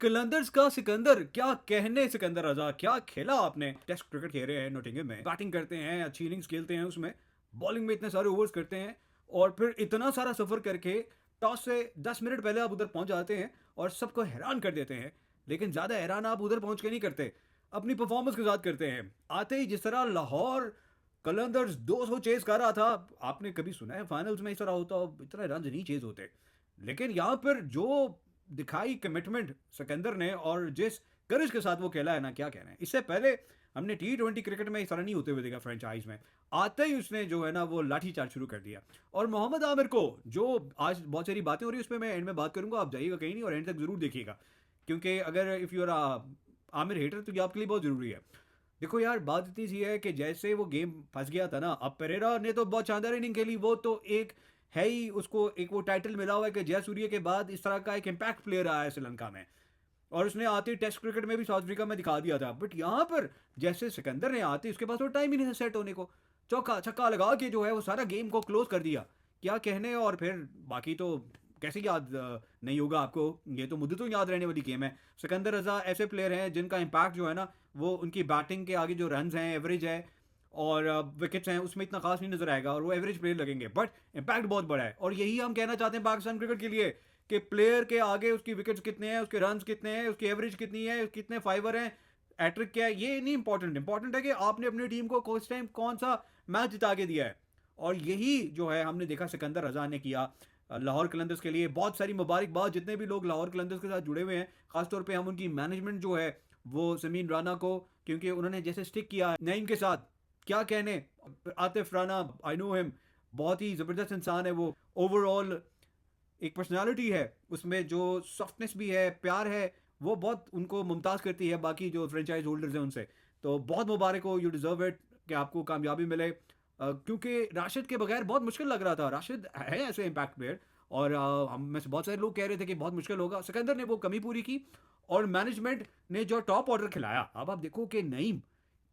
कलंदर्स का सिकंदर, क्या कहने सिकंदर रजा, क्या खेला आपने। टेस्ट क्रिकेट खेल रहे हैं नोटिंगम में, बैटिंग करते हैं, अच्छी इनिंग्स खेलते हैं उसमें, बॉलिंग में इतने सारे ओवर्स करते हैं और फिर इतना सारा सफर करके टॉस से 10 मिनट पहले आप उधर पहुंच जाते हैं और सबको हैरान कर देते हैं। लेकिन ज्यादा हैरान आप उधर पहुंच के नहीं करते, अपनी परफॉर्मेंस के साथ करते हैं। आते ही जिस तरह लाहौर कलंदर्स 200 चेज कर रहा था, आपने कभी सुना है फाइनल्स में इस तरह होता, इतना रन नहीं चेज होते। लेकिन यहाँ पर जो दिखाई कमिटमेंट सिकंदर ने और जिस करज के साथ वो खेला है ना, क्या कहना है। इससे पहले हमने T20 क्रिकेट में इस तरह नहीं होते हुए देखा फ्रेंचाइज में। आते ही उसने जो है ना वो लाठी चार्ज शुरू कर दिया। और मोहम्मद आमिर को जो आज बहुत सारी बातें हो रही है उस पर मैं एंड में बात करूंगा, आप जाइएगा कहीं नहीं और एंड तक जरूर देखिएगा, क्योंकि अगर if you are Aamir hater तो ये आपके लिए बहुत जरूरी है। देखो यार, बात इतनी सी है कि जैसे वो गेम फंस गया था ना, अब पेरेरा ने तो बहुत शानदार इनिंग खेली, वो तो एक है ही, उसको एक वो टाइटल मिला हुआ है कि जयसूर्य के बाद इस तरह का एक इम्पैक्ट प्लेयर आया है श्रीलंका में। और उसने आते ही टेस्ट क्रिकेट में भी साउथ अफ्रीका में दिखा दिया था। बट यहाँ पर जैसे सिकंदर ने आते उसके पास तो टाइम ही नहीं था सेट होने को, चौका छक्का लगा के जो है वो सारा गेम को क्लोज कर दिया। क्या कहने। और फिर बाकी तो कैसे याद नहीं होगा आपको, ये तो मुद्दे तो याद रहने वाली गेम है। सिकंदर रजा ऐसे प्लेयर हैं जिनका इम्पैक्ट जो है ना वो उनकी बैटिंग के आगे जो रन हैं, एवरेज है और विकेट्स हैं, उसमें इतना खास नहीं नजर आएगा और वो एवरेज प्लेयर लगेंगे, बट इम्पैक्ट बहुत बड़ा है। और यही हम कहना चाहते हैं पाकिस्तान क्रिकेट के लिए कि प्लेयर के आगे उसकी विकेट्स कितने हैं, उसके रन कितने हैं, उसकी एवरेज कितनी है, कितने फाइवर हैं, एट्रिक क्या है, ये नहीं इंपॉर्टेंट। इंपॉर्टेंट है कि आपने अपनी टीम को उस टाइम कौन सा मैच जिता के दिया है। और यही जो है हमने देखा सिकंदर रजा ने किया लाहौर कलंदर्स के लिए। बहुत सारी मुबारकबाद जितने भी लोग लाहौर कलंदर्स के साथ जुड़े हुए हैं, खासतौर पे हम उनकी मैनेजमेंट जो है वो जमीन राना को, क्योंकि उन्होंने जैसे स्टिक किया नईम के साथ, क्या कहने। Atif Rana, I know him, बहुत ही ज़बरदस्त इंसान है वो। ओवरऑल एक पर्सनालिटी है उसमें, जो सॉफ्टनेस भी है, प्यार है, वो बहुत उनको मुमताज़ करती है बाकी जो फ्रेंचाइज होल्डर्स हैं उनसे। तो बहुत मुबारक हो, यू डिज़र्व इट कि आपको कामयाबी मिले। क्योंकि राशिद के बगैर बहुत मुश्किल लग रहा था। राशिद है ऐसे इम्पैक्ट प्लेयर और हम में से बहुत सारे लोग कह रहे थे कि बहुत मुश्किल होगा। सिकंदर ने वो कमी पूरी की और मैनेजमेंट ने जो टॉप ऑर्डर खिलाया, अब आप देखो कि नईम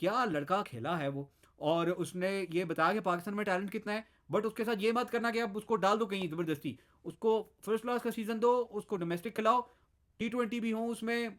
क्या लड़का खेला है वो। और उसने ये बताया कि पाकिस्तान में टैलेंट कितना है, बट उसके साथ ये मत करना कि आप उसको डाल दो कहीं ज़बरदस्ती। उसको फर्स्ट क्लास का सीज़न दो, उसको डोमेस्टिक खिलाओ, T20 भी हो उसमें,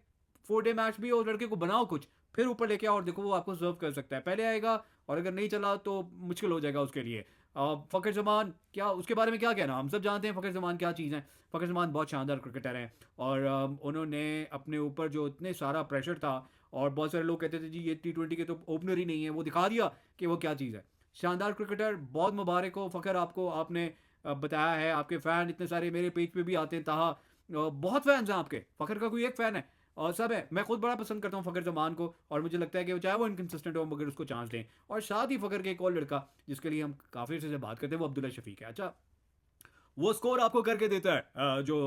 4 डे मैच भी हो, लड़के को बनाओ कुछ, फिर ऊपर लेके आओ और देखो वो आपको सर्व कर सकता है। पहले आएगा और अगर नहीं चला तो मुश्किल हो जाएगा उसके लिए। फ़खर जमान, क्या उसके बारे में क्या कहना, हम सब जानते हैं फ़खर जमान क्या चीज़ है। फ़खर जमान बहुत शानदार क्रिकेटर हैं और उन्होंने अपने ऊपर जो इतने सारा प्रेशर था और बहुत सारे लोग कहते थे जी ये T20 के तो ओपनर ही नहीं है, वो दिखा दिया कि वो क्या चीज़ है। शानदार क्रिकेटर, बहुत मुबारक हो फ़खर आपको। आपने बताया है, आपके फ़ैन इतने सारे मेरे पेज पे भी आते हैं, ताहा बहुत फैंस हैं आपके। फ़खर का कोई एक फ़ैन है और सब है। मैं खुद बड़ा पसंद करता हूँ फ़खर जमान को और मुझे लगता है कि चाहे वो इनकन्सिस्टेंट हो मगर उसको चांस दें। और साथ ही फ़खर के एक और लड़का जिसके लिए हम काफ़ी अर्से से बात करते हैं, वो अब्दुल्ला शफीक है। अच्छा, वो स्कोर आपको करके देता है जो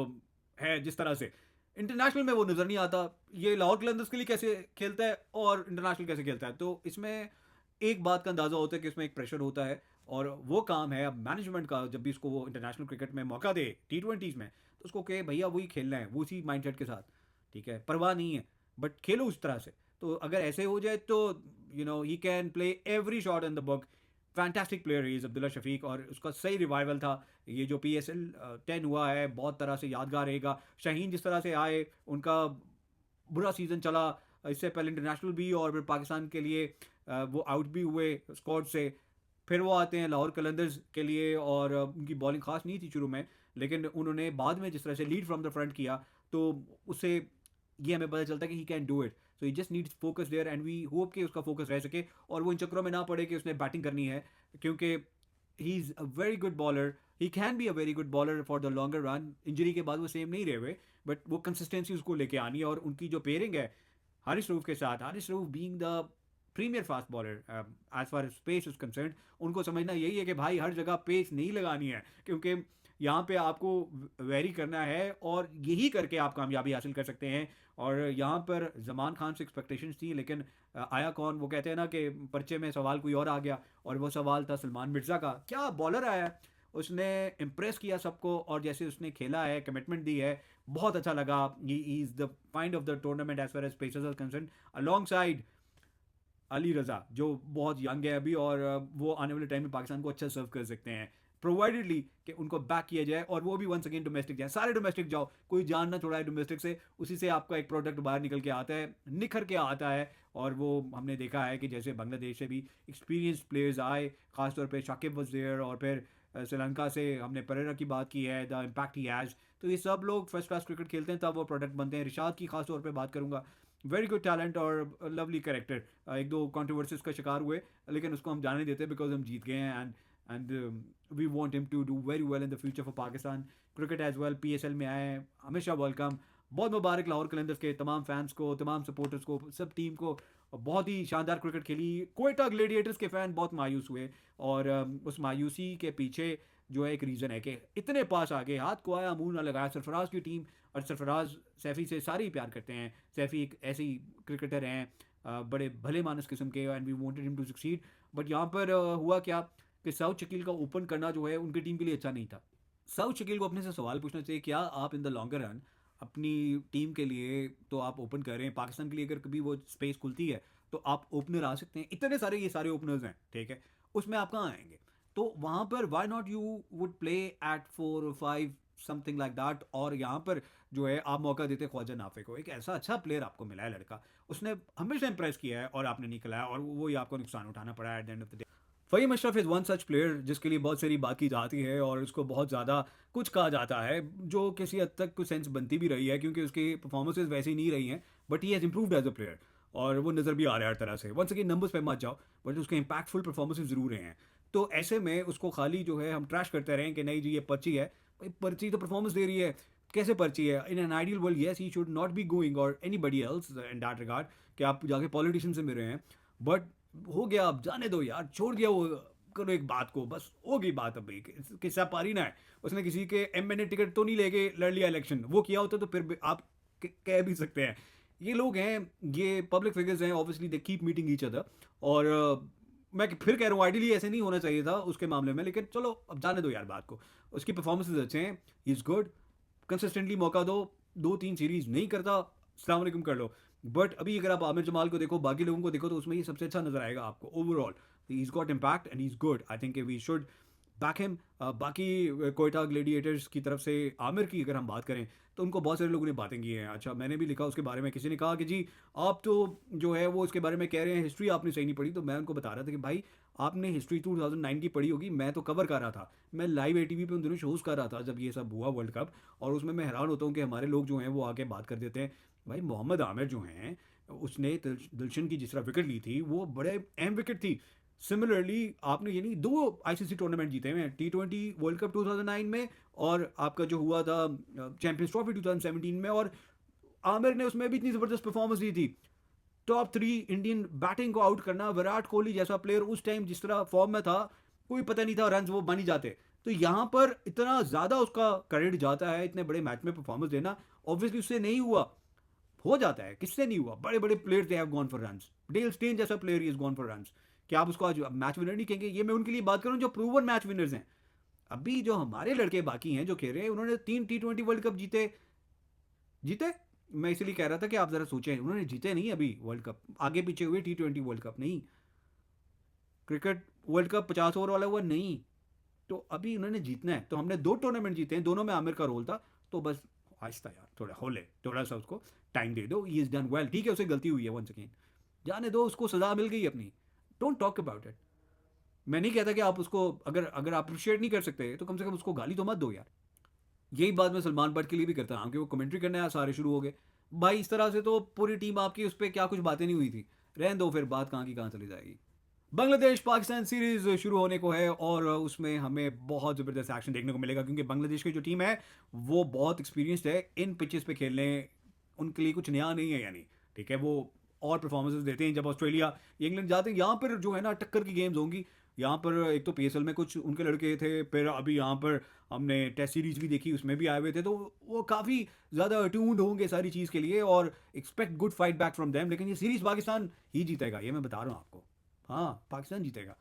है जिस तरह से, इंटरनेशनल में वो नज़र नहीं आता। ये लाहौर कलंदर्स के लिए कैसे खेलता है और इंटरनेशनल कैसे खेलता है, तो इसमें एक बात का अंदाज़ा होता है कि इसमें एक प्रेशर होता है। और वो काम है अब मैनेजमेंट का, जब भी उसको वो इंटरनेशनल क्रिकेट में मौका दे T20s में, तो उसको कहे भैया वही खेलना है, वो उसी माइंडसेट के साथ, ठीक है, परवाह नहीं है, बट खेलो उस तरह से। तो अगर ऐसे हो जाए तो you know he can play every shot in the book. Fantastic player is Abdullah Shafique और उसका सही रिवाइवल था। ये जो PSL 10 हुआ है बहुत तरह से यादगार रहेगा। शाहीन जिस तरह से आए, उनका बुरा सीज़न चला, इससे पहले इंटरनेशनल भी और फिर पाकिस्तान के लिए वो आउट भी हुए स्क्वाड से। फिर वो आते हैं लाहौर कलंदर्स के लिए और उनकी बॉलिंग खास नहीं थी शुरू में, लेकिन उन्होंने बाद में जिस तरह से लीड फ्रॉम द फ्रंट किया, तो उससे ये हमें पता चलता है कि he can do it. So he just needs focus there and we hope कि उसका फोकस रह सके और वो इन चक्करों में ना पड़े कि उसने बैटिंग करनी है, क्योंकि he is a very good bowler. He can be a very good bowler for the longer run. Injury के बाद वो सेम नहीं रहे हुए, बट वो कंसिस्टेंसी उसको लेके आनी है। और उनकी जो पेयरिंग है हारिस रऊफ के साथ, Haris Rauf being the premier fast bowler as far as pace is concern, उनको समझना यही है कि भाई हर जगह पेस नहीं लगानी है, क्योंकि यहाँ पे आपको वेरी करना है और यही करके आप कामयाबी हासिल कर सकते हैं। और यहाँ पर जमान खान से एक्सपेक्टेशंस थी, लेकिन आया कौन, वो कहते हैं ना कि पर्चे में सवाल कोई और आ गया और वो सवाल था सलमान मिर्ज़ा का। क्या बॉलर आया है, उसने इम्प्रेस किया सबको और जैसे उसने खेला है, कमिटमेंट दी है, बहुत अच्छा लगा। He is the find of the tournament as far as pacers are concern, alongside Ali Raza जो बहुत यंग है अभी और वो आने वाले टाइम में पाकिस्तान को अच्छा सर्व कर सकते हैं। प्रोवाइडेडली कि उनको बैक किया जाए और वो भी वंस अगेन डोमेस्टिक जाए, सारे डोमेस्टिक जाओ, कोई जान ना छोड़ा है डोमेस्टिक से, उसी से आपका एक प्रोडक्ट बाहर निकल के आता है, निखर के आता है। और वो हमने देखा है कि जैसे बांग्लादेश से भी एक्सपीरियंस प्लेयर्स आए, खासतौर पे शाकिब वॉज देयर, और फिर श्रीलंका से हमने परेरा की बात की है, द इम्पैक्ट ही हैज़। तो ये सब लोग फर्स्ट क्लास क्रिकेट खेलते हैं तब वो प्रोडक्ट बनते हैं। रिशाद की खास तौर पे बात करूंगा, वेरी गुड टैलेंट और लवली कैरेक्टर। एक दो कंट्रोवर्सीज का शिकार हुए, लेकिन उसको हम जाने देते बिकॉज हम जीत गए हैं, and we want him to do very well in the future for Pakistan cricket as well. PSL में आए हैं, हमेशा वेलकम। बहुत मुबारक लाहौर कलंदर्स के तमाम फैंस को, तमाम सपोर्टर्स को, सब टीम को। बहुत ही शानदार क्रिकेट खेली। कोयटा ग्लेडिएटर्स के फैन बहुत मायूस हुए, और उस मायूसी के पीछे जो है एक रीज़न है कि इतने पास आ गए, हाथ को आया मुंह ना लगाया। सरफराज की टीम और सरफराज सैफ़ी से सारे ही प्यार करते हैं। सैफ़ी एक ऐसी क्रिकेटर हैं, बड़े भले मानस किस्म के, and we wanted him to succeed. But यहाँ पर हुआ क्या कि साउथ शकील का ओपन करना जो है उनकी टीम के लिए अच्छा नहीं था। साउथ शकील को अपने से सवाल पूछना चाहिए, क्या आप इन द लॉन्गर रन अपनी टीम के लिए तो आप ओपन कर रहे हैं, पाकिस्तान के लिए अगर कभी वो स्पेस खुलती है तो आप ओपनर आ सकते हैं। इतने सारे ये सारे ओपनर्स हैं, ठीक है, उसमें आप कहाँ आएंगे? तो वहाँ पर why not you would play at 4 or 5 something like that. और यहाँ पर जो है आप मौका देते ख्वाजा नाफे को, एक ऐसा अच्छा प्लेयर आपको मिला है लड़का, उसने हमेशा इंप्रेस किया है और आपने नहीं खिलाया, और वो ही आपको नुकसान उठाना पड़ा at the end of the day. Faheem Ashraf is one such player जिसके लिए बहुत सारी बात की जाती है और उसको बहुत ज़्यादा कुछ कहा जाता है, जो किसी हद तक कुछ सेंस बनती भी रही है क्योंकि उसकी परफॉर्मेंसेज वैसी नहीं रही हैं, but he has improved as a player, और वो नज़र भी आ रहा है हर तरह से। वंस अगेन नंबर्स पे मत जाओ, बट उसके इम्पैक्टफुल परफॉर्मेंसेज ज़रूर रहे हैं। तो ऐसे में उसको खाली जो है हम ट्रैश करते रहें कि नहीं जी ये पर्ची है, भाई पर्ची तो परफॉर्मेंस दे रही है। कैसे पर्ची है? In an ideal world yes he should not be going or anybody else in that regard कि आप जाके पॉलिटिशियन से मिल रहे हैं। बट हो गया, अब जाने दो यार, छोड़ दिया वो, करो एक बात को, बस हो गई बात। अब किस्सा पारी ना है, उसने किसी के एमएनए टिकट तो नहीं लेके लड़ लिया इलेक्शन, वो किया होता तो फिर भी आप कह भी सकते हैं। ये लोग हैं, ये पब्लिक फिगर्स हैं, obviously they keep meeting each other. और मैं फिर कह रहा हूँ आइडियली ऐसे नहीं होना चाहिए था उसके मामले में, लेकिन चलो अब जाने दो यार बात को। उसकी परफॉर्मेंसेज अच्छे हैं, ही इज़ गुड, कंसिस्टेंटली मौका दो, 2-3 सीरीज नहीं करता, अस्सलाम वालेकुम कर लो। बट अभी अगर आप आमिर जमाल को देखो, बाकी लोगों को देखो, तो उसमें ये सबसे अच्छा नजर आएगा आपको overall. He is got impact and he is good. I think we should back him. बाकी कोयटा ग्लेडिएटर्स की तरफ से आमिर की अगर हम बात करें तो उनको बहुत सारे लोगों ने बातें की हैं। अच्छा, मैंने भी लिखा उसके बारे में, किसी ने कहा कि जी आप तो जो है वो उसके बारे में कह रहे हैं हिस्ट्री आपने सही नहीं पढ़ी। तो मैं उनको बता रहा था कि भाई आपने हिस्ट्री 2009 की पढ़ी होगी, मैं तो कवर कर रहा था, मैं लाइव एटीवी पे उन दिनों शोज़ कर रहा था जब ये सब हुआ वर्ल्ड कप। और उसमें मैं हैरान होता हूँ कि हमारे लोग जो हैं वो आके बात कर देते हैं। भाई मोहम्मद आमिर जो हैं, उसने दिलशन की जिस तरह विकेट ली थी वो बड़े अहम विकेट थी। सिमिलरली आपने ये नहीं, 2 आईसीसी टूर्नामेंट जीते हुए हैं, T20 वर्ल्ड कप 2009 में, और आपका जो हुआ था चैंपियंस ट्रॉफी 2017 में। और आमिर ने उसमें भी इतनी ज़बरदस्त परफॉर्मेंस दी थी। टॉप 3 इंडियन बैटिंग को आउट करना, विराट कोहली जैसा प्लेयर उस टाइम जिस तरह फॉर्म में था, कोई पता नहीं था रन वो बन ही जाते। तो यहाँ पर इतना ज़्यादा उसका क्रेडिट जाता है इतने बड़े मैच में परफॉर्मेंस देना। ऑब्वियसली उससे नहीं हुआ, हो जाता है, किससे नहीं हुआ, बड़े बड़े player they have gone for runs. Dale Steyn जैसा player is gone for runs. क्या आप उसको आज मैच विनर नहीं कहेंगे? ये मैं उनके लिए बात करूं जो प्रूवन मैच विनर्स हैं। अभी जो हमारे लड़के बाकी हैं जो खेल रहे हैं, उन्होंने 3 T20 वर्ल्ड कप जीते। जीते, मैं इसलिए कह रहा था कि आप जरा सोचें, उन्होंने जीते नहीं अभी वर्ल्ड कप, आगे पीछे हुए T20 वर्ल्ड कप नहीं। क्रिकेट वर्ल्ड कप 50 ओवर वाला हुआ नहीं। तो अभी उन्होंने जीतना है। तो हमने 2 टूर्नामेंट जीते हैं, दोनों में आमिर का रोल था। तो बस आहिस्ता यार, थोड़ा होले, थोड़ा सा उसको टाइम दे दो। ही इज़ डन वेल, ठीक है, उसे गलती हुई है वंस अगेन, जाने दो, उसको सजा मिल गई अपनी। Don't talk about it. मैं नहीं कहता कि आप उसको अगर अगर अप्रिशिएट नहीं कर सकते तो कम से कम उसको गाली तो मत दो यार। यही बात मैं सलमान बट के लिए भी करता हूँ कि वो कमेंट्री करने यार सारे शुरू हो गए। भाई इस तरह से तो पूरी टीम आपकी उस पर क्या कुछ बातें नहीं हुई थी, रहने दो, फिर बात कहाँ की कहाँ चली जाएगी। बांग्लादेश पाकिस्तान सीरीज शुरू होने को है और उसमें हमें बहुत ज़बरदस्त एक्शन देखने को मिलेगा क्योंकि बांग्लादेश की जो टीम है वो बहुत एक्सपीरियंस्ड है इन पिचेस पे खेलने, उनके लिए कुछ नया नहीं है यानी, ठीक है। वो और परफॉर्मेंसेस देते हैं जब ऑस्ट्रेलिया इंग्लैंड जाते हैं। यहाँ पर जो है ना टक्कर की गेम्स होंगी। यहाँ पर एक तो पीएसएल में कुछ उनके लड़के थे, फिर अभी यहाँ पर हमने टेस्ट सीरीज भी देखी, उसमें भी आए हुए थे, तो वो काफ़ी ज़्यादा अट्यून्ड होंगे सारी चीज़ के लिए और expect good fight back from them. लेकिन ये सीरीज़ पाकिस्तान ही जीतेगा, ये मैं बता रहा हूँ आपको। हाँ, पाकिस्तान जीतेगा।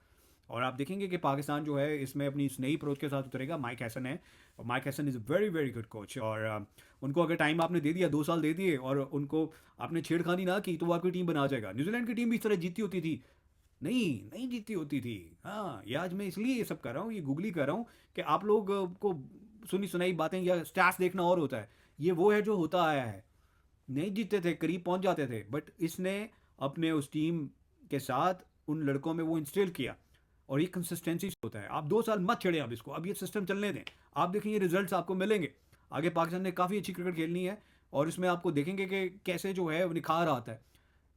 और आप देखेंगे कि पाकिस्तान जो है इसमें अपनी इस नई अप्रोच के साथ उतरेगा। माइक हैसन है, और mic Hesson is a very very good coach. और उनको अगर टाइम आपने दे दिया, 2 साल दे दिए, और उनको आपने छेड़खानी ना की, तो वो आपकी टीम बना जाएगा। न्यूजीलैंड की टीम भी इस तरह जीती होती थी, नहीं जीती होती थी। हाँ, ये आज मैं इसलिए ये सब कर रहा हूँ, ये गूगली कर रहा हूँ कि आप लोग को सुनी सुनाई बातें या स्टैट्स देखना और होता है। ये वो है जो होता आया है। नहीं जीतते थे, करीब पहुंच जाते थे, बट इसने अपने उस टीम के साथ उन लड़कों में वो इंस्टिल किया। और ये कंसिस्टेंसी से होता है। आप 2 साल मत छेड़े, आप इसको, अब ये सिस्टम चलने दें। आप देखेंगे रिजल्ट्स आपको मिलेंगे। आगे पाकिस्तान ने काफ़ी अच्छी क्रिकेट खेलनी है, और इसमें आपको देखेंगे कि कैसे जो है वो निखार आता है।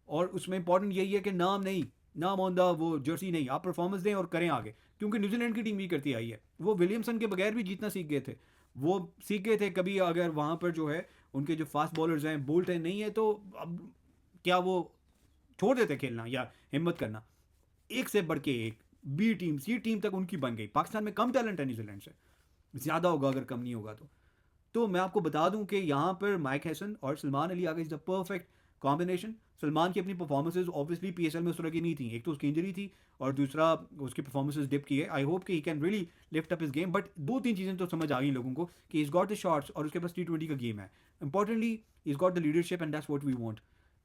और उसमें इंपॉर्टेंट यही है कि नाम नहीं, नाम ऑन द वो जर्सी नहीं, आप परफॉर्मेंस दें और करें आगे। क्योंकि न्यूजीलैंड की टीम भी करती आई है, वो विलियमसन के बगैर भी जीतना सीख गए थे। वो सीख गए थे, कभी अगर वहाँ पर जो है उनके जो फास्ट बॉलर्स हैं, बोल्ट है नहीं है, तो अब क्या वो छोड़ देते खेलना या हिम्मत करना। एक से बढ़ के एक बी टीम सी टीम तक उनकी बन गई। पाकिस्तान में कम टैलेंट है न्यूजीलैंड से, ज़्यादा होगा अगर कम नहीं होगा तो मैं आपको बता दूं कि यहाँ पर माइक हैसन और सलमान अली आगे is the perfect combination. Salman की अपनी परफॉर्मेंसेज ऑब्वियसली पीएसएल में उस तरह की नहीं थी, एक तो उसकी इंजरी थी और दूसरा उसकी परफॉर्मेंसेज डिप की है। आई होप कि he can really lift up his game, but 2-3 चीज़ें तो समझ आ गई लोगों को कि इज गॉट द शॉट्स और उसके पास T20 का गेम है। Importantly is got the leadership and that's what we want,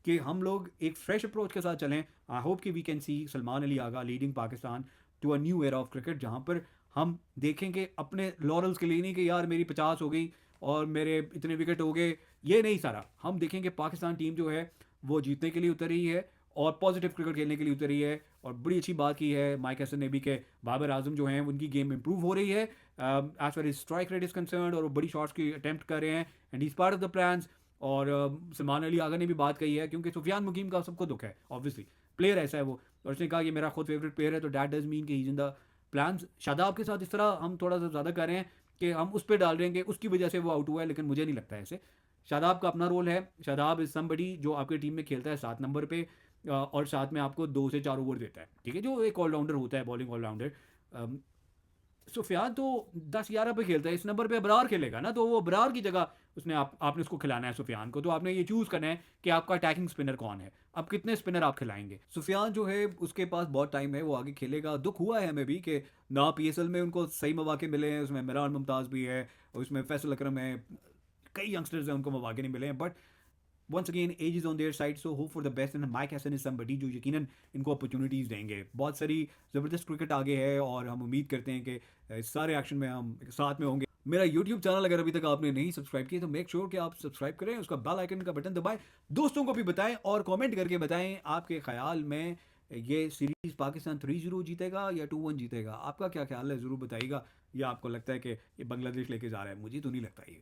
कि हम लोग एक फ्रेश अप्रोच के साथ चलें। आई होप कि we can see Salman Ali Agha leading Pakistan to a new era of cricket, जहाँ पर हम देखेंगे अपने लॉरल्स के लिए नहीं कि यार मेरी 50 हो गई और मेरे इतने विकेट हो गए, ये नहीं सारा। हम देखेंगे पाकिस्तान टीम जो है वो जीतने के लिए उतर रही है और पॉजिटिव क्रिकेट खेलने के लिए उतर रही है। और बड़ी अच्छी बात की है माइक हसन ने भी कि बाबर आजम जो हैं उनकी गेम इंप्रूव हो रही है as far is strike rate is concern, और वो बड़ी शॉट्स की अटेम्प्ट कर रहे हैं and is part of the plans. और सलमान अली आगा ने भी बात कही है, क्योंकि सुफियान मुकीम का सबको दुख है ऑब्वियसली, प्लेयर ऐसा है वो, और उसने कहा कि मेरा खुद फेवरेट प्लेयर है, तो डैट डज मीन कि he is in the plans. Shadab के साथ इस तरह हम थोड़ा सा ज़्यादा कर रहे हैं कि हम उस पर डाल रहे हैं कि उसकी वजह से वो आउट हुआ है, लेकिन मुझे नहीं लगता है ऐसे। शादाब का अपना रोल है। शादाब इज समबडी जो आपकी टीम में खेलता है 7 नंबर पे, और साथ में आपको 2 से 4 ओवर देता है, ठीक है, जो एक ऑलराउंडर होता है, बॉलिंग ऑलराउंडर। सुफियान तो 10-11 पे खेलता है, इस नंबर पे अबरार खेलेगा ना, तो वो अबरार की जगह उसने आपने उसको खिलाना है सुफियान को। तो आपने ये चूज़ करना है कि आपका अटैकिंग स्पिनर कौन है, अब कितने स्पिनर आप खिलाएंगे। सुफियान जो है उसके पास बहुत टाइम है, वो आगे खेलेगा। दुख हुआ है हमें भी कि ना पीएसएल में उनको सही मौके मिले हैं, उसमें मिरान मुमताज़ भी है, उसमें फैसल अकरम है, कई यंगस्टर्स हैं उनको मौके नहीं मिले हैं, but once again as is on their side, so hope for the best. And Mike Hesson is somebody जो यकीनन इनको अपॉर्चुनिटीज़ देंगे। बहुत सारी ज़बरदस्त क्रिकेट आगे है और हम उम्मीद करते हैं कि इस सारे एक्शन में हम साथ में होंगे। मेरा यूट्यूब चैनल अगर अभी तक आपने नहीं सब्सक्राइब किया तो मेक श्योर कि आप सब्सक्राइब करें, उसका बेल आइकन का बटन दबाएं, दोस्तों को भी बताएं और कमेंट करके बताएं आपके ख्याल में ये सीरीज़ पाकिस्तान 3-0 जीतेगा या 2-1 जीतेगा। आपका क्या ख्याल है, ज़रूर बताइएगा। या आपको लगता है कि ये बांग्लादेश लेके जा रहा है? मुझे तो नहीं लगता ये।